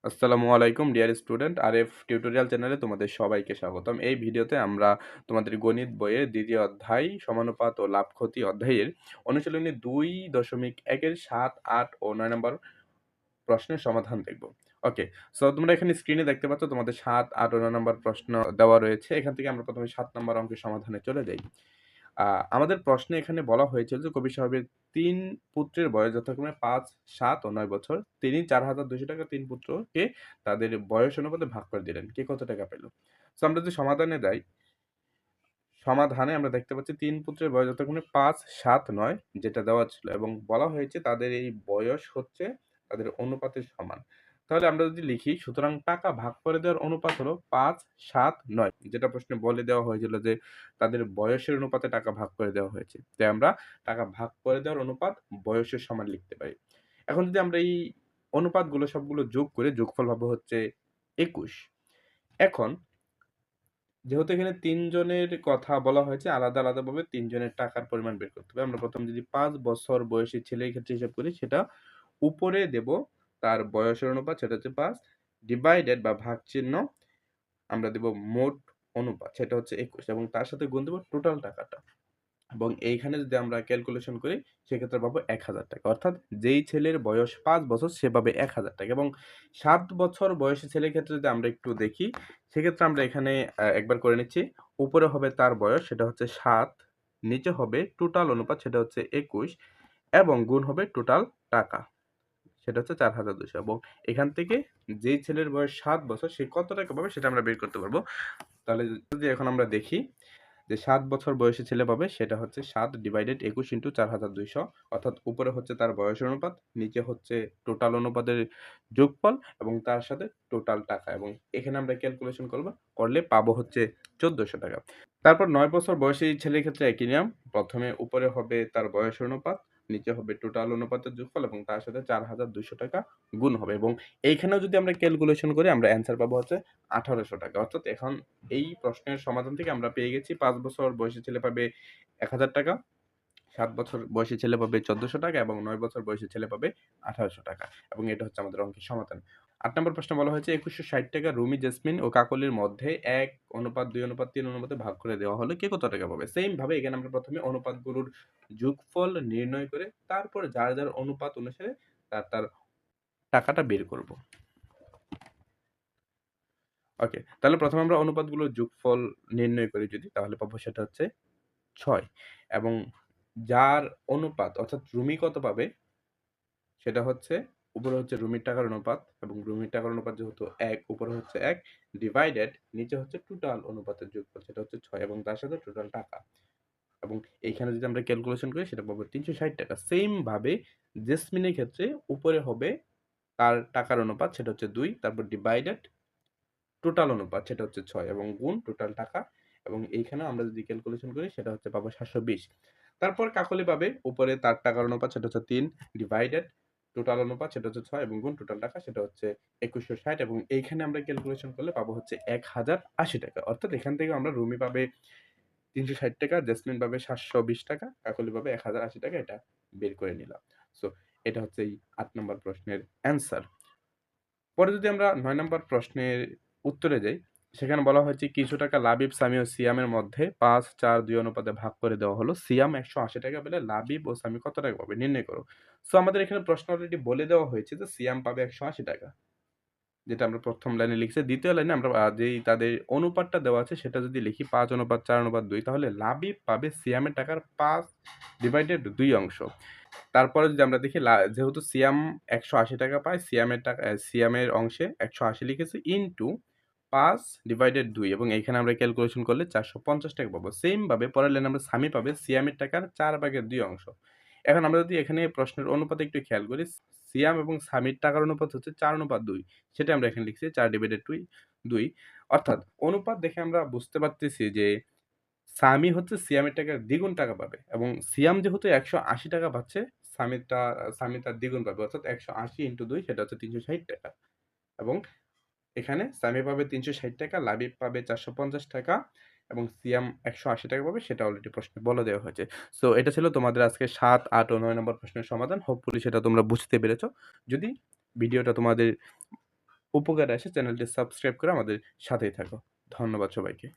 আসসালামু আলাইকুম dear student RF tutorial চ্যানেলে তোমাদের সবাইকে স্বাগতম। এই ভিডিওতে আমরা তোমাদের গণিত বইয়ের দ্বিতীয় অধ্যায় সমানুপাত ও লাভ ক্ষতি অধ্যায়ের অনুশীলনী 2.1 এর 7, 8 ও 9 নম্বর প্রশ্নের সমাধান দেখব। ওকে, সো তোমরা এখানে স্ক্রিনে দেখতে পাচ্ছ তোমাদের 7, 8 ও 9 নম্বর প্রশ্ন দেওয়া রয়েছে। এখান থেকে আমরা প্রথমে 7 নম্বর অঙ্কের সমাধানে চলে যাই। আমাদের প্রশ্নে এখানে বলা হয়েছিল যে কবি সাহেবের ৩ পুত্রের বয়স যথাক্রমে ৫, ৭ ও ৯ বছর। তিনি ৪,২০০ টাকা ৩ পুত্রকে তাদের বয়স অনুপাতে ভাগ করে দিলেন। কে কত টাকা পেল? সো আমরা যদি সমাধানে যাই, সমাধানে আমরা দেখতে পাচ্ছি ৩ পুত্রের বয়স যথাক্রমে ৫, ৭, ৯ যেটা দেওয়া ছিল এবং বলা হয়েছে তাদের এই বয়স হচ্ছে তাদের অনুপাতের সমান। তাহলে আমরা যদি লিখি, সুতরাং টাকা ভাগ করে দেওয়ার অনুপাত হলো ৫, ৭, ৯ যেটা প্রশ্নে বলে দেওয়া হয়েছিল যে তাদের বয়সের অনুপাতে টাকা ভাগ করে দেওয়া হয়েছে। তাই আমরা টাকা ভাগ করে দেওয়ার অনুপাত বয়সের সমান লিখতে পারি। এখন যদি আমরা এই অনুপাতগুলো সবগুলো যোগ করে যোগফল পাবো হচ্ছে ২১। এখন যেহেতু এখানে ৩ জনের কথা বলা হয়েছে, আলাদা, আলাদাভাবে ৩ জনের টাকার পরিমাণ বের করতে হবে। আমরা প্রথম যদি ৫ বছর বয়সী ছেলের ক্ষেত্রে হিসাব করি, সেটা উপরে দেব তার বয়সের অনুপাত, সেটা হচ্ছে ৫, ডিভাইডেড বা ভাগ চিহ্ন আমরা দেব মোট অনুপাত, সেটা হচ্ছে ২১ এবং তার সাথে গুণ দেব টোটাল টাকাটা। এবং এইখানে যদি আমরা ক্যালকুলেশন করি সেক্ষেত্রে পাবো ১,০০০ টাকা। অর্থাৎ যেই ছেলের বয়স ৫ বছর সে পাবে ১,০০০ টাকা এবং ৭ বছর বয়সী ছেলের ক্ষেত্রে যদি আমরা একটু দেখি, সেক্ষেত্রে আমরা এখানে একবার করে নিচ্ছি। উপরে হবে তার বয়স, সেটা হচ্ছে ৭, নিচে হবে টোটাল অনুপাত, সেটা হচ্ছে ২১ এবং গুণ হবে টোটাল টাকা, সেটা হচ্ছে ৪,২০০ এবং এখান থেকে যেই ছেলের বয়স ৭ বছর সে কত টাকা পাবে সেটা আমরা বের করতে পারবো। তাহলে যদি এখন আমরা দেখি যে ৭ বছর বয়সী ছেলে পাবে, সেটা হচ্ছে ৭ ডিভাইডেড ২১ ইন্টু ৪,২০০, অর্থাৎ উপরে হচ্ছে তার বয়সের অনুপাত, নিচে হচ্ছে টোটাল অনুপাতের যোগফল এবং তার সাথে টোটাল টাকা এবং এখানে আমরা ক্যালকুলেশন করলে পাবো হচ্ছে ১৪০০ টাকা। তারপর ৯ বছর বয়সী ছেলের ক্ষেত্রে একই নিয়ম। প্রথমে উপরে হবে তার বয়সের অনুপাত, নিচে হবে টোটাল অনুপাতের যোগফল এবং তার সাথে ৪,২০০ টাকা গুণ হবে এবং এইখানেও যদি আমরা ক্যালকুলেশন করি আমরা অ্যান্সার পাবো হচ্ছে ১৮০০ টাকা। অর্থাৎ এখন এই প্রশ্নের সমাধান থেকে আমরা পেয়ে গেছি ৫ বছর বয়সী ছেলে পাবে ১,০০০ টাকা, ৭ বছর বয়সী ছেলে পাবে ১৪০০ টাকা এবং ৯ বছর বয়সী ছেলে পাবে ১৮০০ টাকা এবং এটা হচ্ছে আমাদের অঙ্কের সমাধান। ৮ নম্বর প্রশ্নে বলা হয়েছে ২১৬০ টাকা রুমি, জেসমিন ও কাকলির মধ্যে ১:২:৩ অনুপাতে ভাগ করে দেওয়া হলে কে কত টাকা পাবে? সেইম ভাবে এখানে আমরা প্রথমে অনুপাতগুলোর যোগফল নির্ণয় করে তারপর যার, যার অনুপাত অনুসারে তার টাকাটা বের করব। ওকে, তাহলে প্রথমে আমরা অনুপাতগুলোর যোগফল নির্ণয় করি যদি, তাহলে পাবো সেটা হচ্ছে ৬ এবং যার অনুপাত অর্থাৎ রুমি কত পাবে সেটা হচ্ছে, উপরে হচ্ছে রুমির টাকার অনুপাত এবং রুমির টাকার অনুপাত যেহেতু ১, উপরে হচ্ছে ১ ডিভাইডেড নিচে হচ্ছে টোটাল অনুপাতের যোগফল, সেটা হচ্ছে ৬ এবং তার সাথে টোটাল টাকা এবং এইখানে যদি আমরা ক্যালকুলেশন করি সেটা পাবো ৩৬০ টাকা। সেইম ভাবে জেসমিনের ক্ষেত্রে উপরে হবে তার টাকার অনুপাত, সেটা হচ্ছে ২, তারপর ডিভাইডেড টোটাল অনুপাত, সেটা হচ্ছে ৬ এবং গুণ টোটাল টাকা এবং এইখানেও আমরা যদি ক্যালকুলেশন করি সেটা হচ্ছে পাবো ৭২০। তারপর কাকলি পাবে উপরে তার টাকার অনুপাত, সেটা হচ্ছে ৩ ডিভাইডেড টোটাল অনুপাত, সেটা হচ্ছে ৬ এবং গুণ টোটাল টাকা, সেটা হচ্ছে ২১৬০ এবং এইখানে আমরা ক্যালকুলেশন করলে পাবো হচ্ছে ১,০৮০ টাকা। অর্থাৎ এখান থেকে আমরা রুমি পাবে ৩৬০ টাকা, জেসমিন পাবে ৭২০ টাকা, কাকলি পাবে ১,০৮০ টাকা, এটা বের করে নিলাম। সো এটা হচ্ছে এই ৮ নম্বর প্রশ্নের অ্যান্সার। পরে যদি আমরা ৯ নম্বর প্রশ্নের উত্তরে যাই, সেখানে বলা হয়েছে কিছু টাকা লাবিব, সামি ও সিয়ামের মধ্যে ৫, ৪, ২ অনুপাতে ভাগ করে দেওয়া হলো। সিয়াম ১৮০ টাকা পেলে লাবিব ও সামি কত টাকা পাবে নির্ণয় করো। সো আমাদের এখানে প্রশ্ন অলরেডি বলে দেওয়া হয়েছে যে সিয়াম পাবে ১৮০ টাকা। যেটা আমরা ১ম লাইনে লিখছি। ২য় লাইনে আমরা যেই তাদের অনুপাতটা দেওয়া আছে সেটা যদি লিখি ৫:৪:২ তাহলে লাবিব পাবে সিয়ামের টাকার ৫ ডিভাইডেড ২ অংশ। তারপরে যদি আমরা দেখি যেহেতু সিয়াম ১৮০ টাকা পায়, সিয়ামের অংশে ১৮০ লিখেছি ইনটু ৫ ডিভাইডেড ২ এবং এইখানে আমরা ক্যালকুলেশন করলে ৪৫০ টাকা পাবো। সেইম ভাবে পরের লাইনে আমরা সামি পাবে সিয়ামের টাকার ৪/২ অংশ। এখন আমরা যদি এখানে প্রশ্নের অনুপাতে একটু খেয়াল করি, সিয়াম এবং সামির টাকার অনুপাত হচ্ছে ৪:২। সেটা আমরা এখানে লিখছি ৪ ডিভাইডেড ২। অর্থাৎ অনুপাত দেখে আমরা বুঝতে পারতেছি যে সামি হচ্ছে সিয়ামের টাকার দ্বিগুণ টাকা পাবে এবং সিয়াম যেহেতু ১৮০ টাকা পাচ্ছে, সামি তার দ্বিগুণ পাবে। অর্থাৎ ১৮০ ইন্টু ২ সেটা হচ্ছে ৩৬০ টাকা এবং এখানে সামি পাবে ৩৬০ টাকা, লাবিব পাবে ৪৫০ টাকা এবং সিয়াম ১৮০ টাকা পাবে, সেটা অলরেডি প্রশ্নে বলে দেওয়া হয়েছে। সো এটা ছিল তোমাদের আজকে ৭, ৮ ও ৯ নম্বর প্রশ্নের সমাধান। হোপফুলি সেটা তোমরা বুঝতে পেরেছ। যদি ভিডিওটা তোমাদের উপকারে আসে চ্যানেলটি সাবস্ক্রাইব করে আমাদের সাথেই থাকো। ধন্যবাদ সবাইকে।